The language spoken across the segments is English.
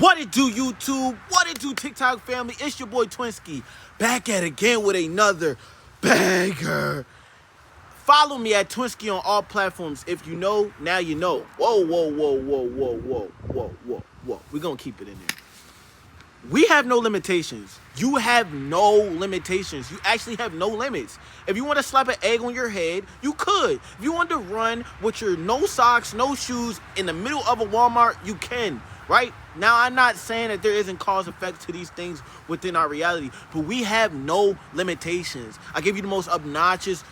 What it do, YouTube? What it do, TikTok family? It's your boy Twinsky, back at it again with another banger. Follow me at Twinsky on all platforms. If you know, now you know. Whoa, whoa, whoa, whoa, whoa, whoa, whoa, whoa, whoa. We're going to keep it in there. We have no limitations. You have no limitations. You actually have no limits. If you want to slap an egg on your head, you could. If you want to run with your no socks, no shoes in the middle of a Walmart, you can. Right? Now, I'm not saying that there isn't cause effect to these things within our reality, but we have no limitations. I give you the most obnoxious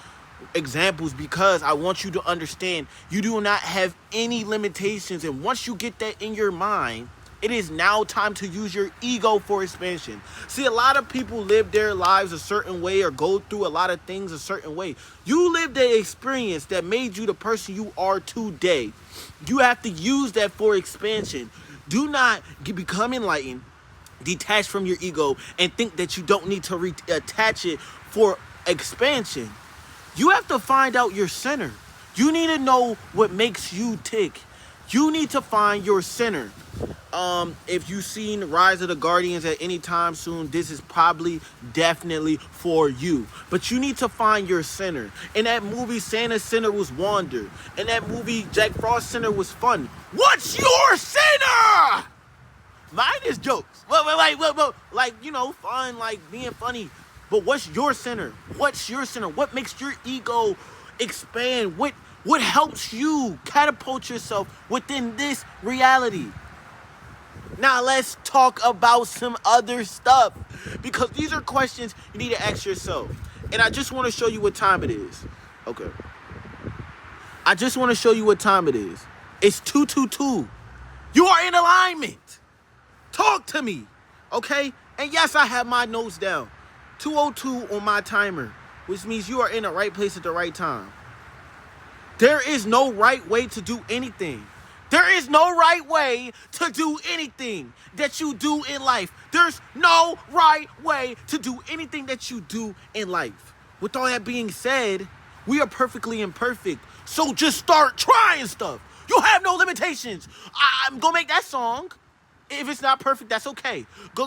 examples because I want you to understand you do not have any limitations. And once you get that in your mind, it is now time to use your ego for expansion. See, a lot of people live their lives a certain way or go through a lot of things a certain way. You lived the experience that made you the person you are today. You have to use that for expansion. Do not become enlightened, detached from your ego, and think that you don't need to attach it for expansion. You have to find out your center. You need to know what makes you tick. You need to find your center. If you've seen Rise of the Guardians at any time soon, this is probably definitely for you. But you need to find your center. In that movie, Santa's center was Wander. In that movie, Jack Frost's center was fun. What's your center? Mine is jokes. Like, you know, fun, like being funny. But what's your center? What's your center? What makes your ego expand? What helps you catapult yourself within this reality? Now let's talk about some other stuff, because these are questions you need to ask yourself. And I just want to show you what time it is. Okay. I just want to show you what time it is. It's 2:22. You are in alignment. Talk to me. Okay? And yes, I have my notes down. 2:02 on my timer, which means you are in the right place at the right time. There is no right way to do anything. There is no right way to do anything that you do in life. There's no right way to do anything that you do in life. With all that being said, we are perfectly imperfect. So just start trying stuff. You have no limitations. I'm going to make that song. If it's not perfect, that's okay. Go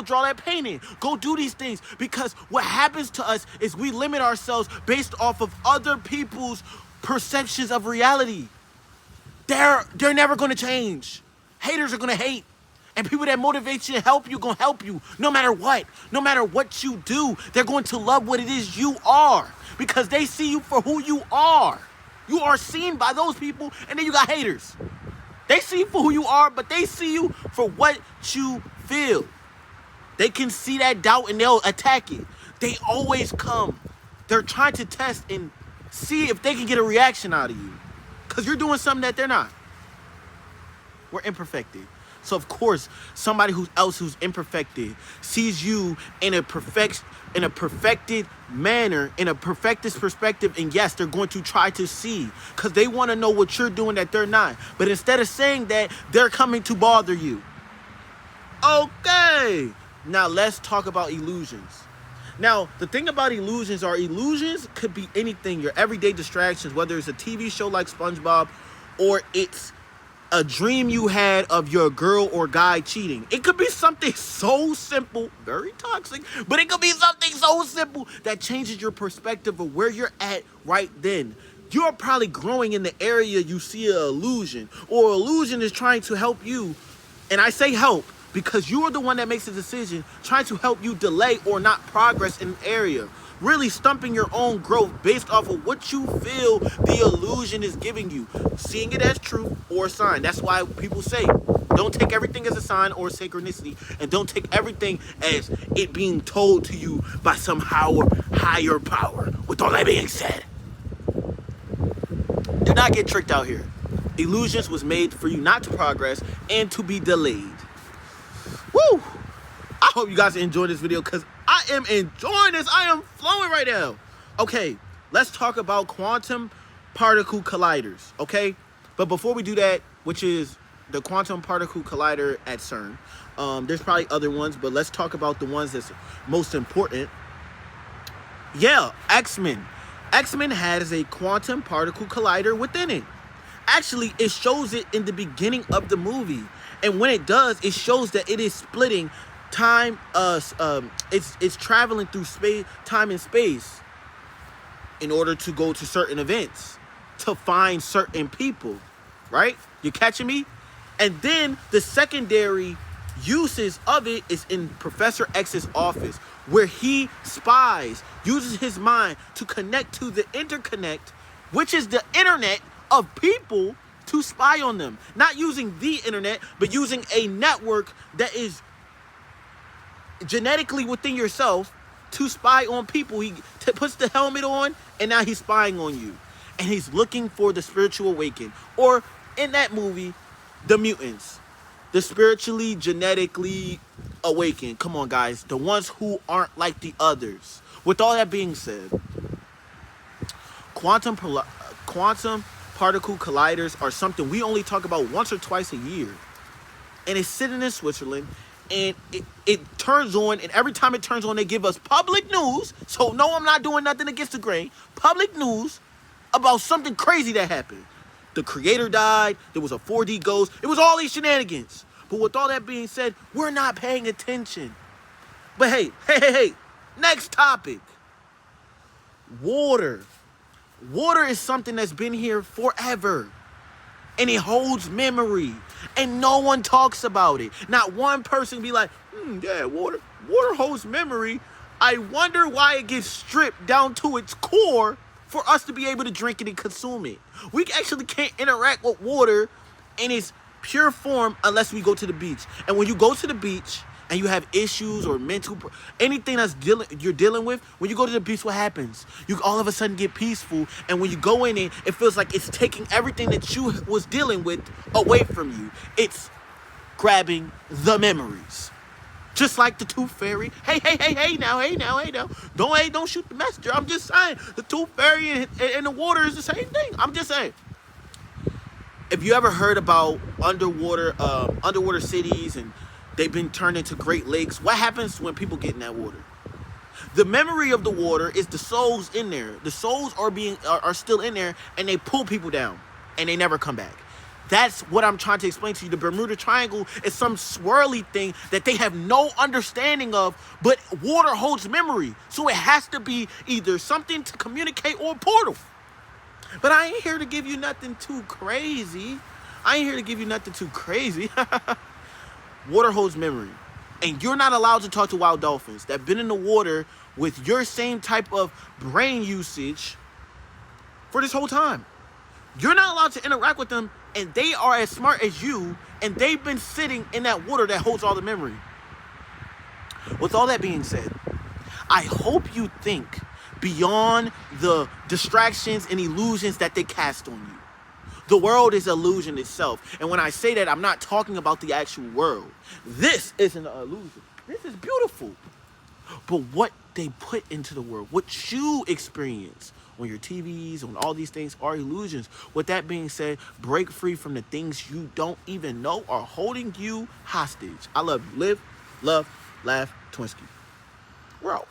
draw that painting. Go do these things. Because what happens to us is we limit ourselves based off of other people's perceptions of reality. They're never going to change. Haters are going to hate. And people that motivate you and help you going to help you no matter what. No matter what you do, they're going to love what it is you are. Because they see you for who you are. You are seen by those people, and then you got haters. They see you for who you are, but they see you for what you feel. They can see that doubt and they'll attack it. They always come. They're trying to test and see if they can get a reaction out of you. Because you're doing something that they're not. We're imperfected. So, of course, somebody who's imperfected sees you in a perfected manner, in a perfectest perspective. And yes, they're going to try to see. Because they want to know what you're doing that they're not. But instead of saying that, they're coming to bother you. Okay. Now, let's talk about illusions. Now, the thing about illusions could be anything, your everyday distractions, whether it's a TV show like SpongeBob or it's a dream you had of your girl or guy cheating. It could be something so simple, very toxic, but it could be something so simple that changes your perspective of where you're at right then. You're probably growing in the area you see an illusion, or illusion is trying to help you, and I say help, because you are the one that makes the decision, trying to help you delay or not progress in an area. Really stumping your own growth based off of what you feel the illusion is giving you. Seeing it as truth or a sign. That's why people say, don't take everything as a sign or synchronicity. And don't take everything as it being told to you by some higher power. With all that being said, do not get tricked out here. Illusions was made for you not to progress and to be delayed. Woo! I hope you guys enjoyed this video, because I am enjoying this. I am flowing right now. Okay, let's talk about quantum particle colliders, okay? But before we do that, which is the quantum particle collider at CERN, there's probably other ones, but let's talk about the ones that's most important. Yeah, X-Men. X-Men has a quantum particle collider within it. Actually, it shows it in the beginning of the movie. And when it does, it shows that it is splitting time. It's traveling through space, time and space, in order to go to certain events, to find certain people, right? You catching me? And then the secondary uses of it is in Professor X's office, where he spies, uses his mind to connect to the interconnect, which is the internet of people, to spy on them. Not using the internet, but using a network that is genetically within yourself to spy on people. He puts the helmet on, and now he's spying on you. And he's looking for the spiritual awakened. Or, in that movie, the mutants. The spiritually, genetically awakened. Come on, guys. The ones who aren't like the others. With all that being said, quantum particle colliders are something we only talk about once or twice a year. And it's sitting in Switzerland. And it turns on, and every time it turns on, they give us public news. So, no, I'm not doing nothing against the grain. Public news about something crazy that happened. The creator died. There was a 4D ghost. It was all these shenanigans. But with all that being said, we're not paying attention. But hey. Next topic. Water. Water is something that's been here forever. And it holds memory. And no one talks about it. Not one person be like, yeah, water holds memory. I wonder why it gets stripped down to its core for us to be able to drink it and consume it. We actually can't interact with water in its pure form unless we go to the beach. And when you go to the beach and you have issues or mental, anything you're dealing with, when you go to the beach, what happens? You all of a sudden get peaceful. And when you go in it feels like it's taking everything that you was dealing with away from you. It's grabbing the memories. Just like the Tooth Fairy. Hey now. Don't shoot the messenger. I'm just saying. The Tooth Fairy and the water is the same thing. I'm just saying. If you ever heard about underwater cities and they've been turned into Great Lakes, what happens when people get in that water? The memory of the water is the souls in there. The souls are still in there, and they pull people down, and they never come back. That's what I'm trying to explain to you. The Bermuda Triangle is some swirly thing that they have no understanding of, but water holds memory. So it has to be either something to communicate or a portal. But I ain't here to give you nothing too crazy. Water holds memory. And you're not allowed to talk to wild dolphins that have been in the water with your same type of brain usage for this whole time. You're not allowed to interact with them, and they are as smart as you, and they've been sitting in that water that holds all the memory. With all that being said, I hope you think beyond the distractions and illusions that they cast on you. The world is illusion itself. And when I say that, I'm not talking about the actual world. This isn't an illusion. This is beautiful. But what they put into the world, what you experience on your TVs, on all these things, are illusions. With that being said, break free from the things you don't even know are holding you hostage. I love you. Live, love, laugh, Twinsky. We're out.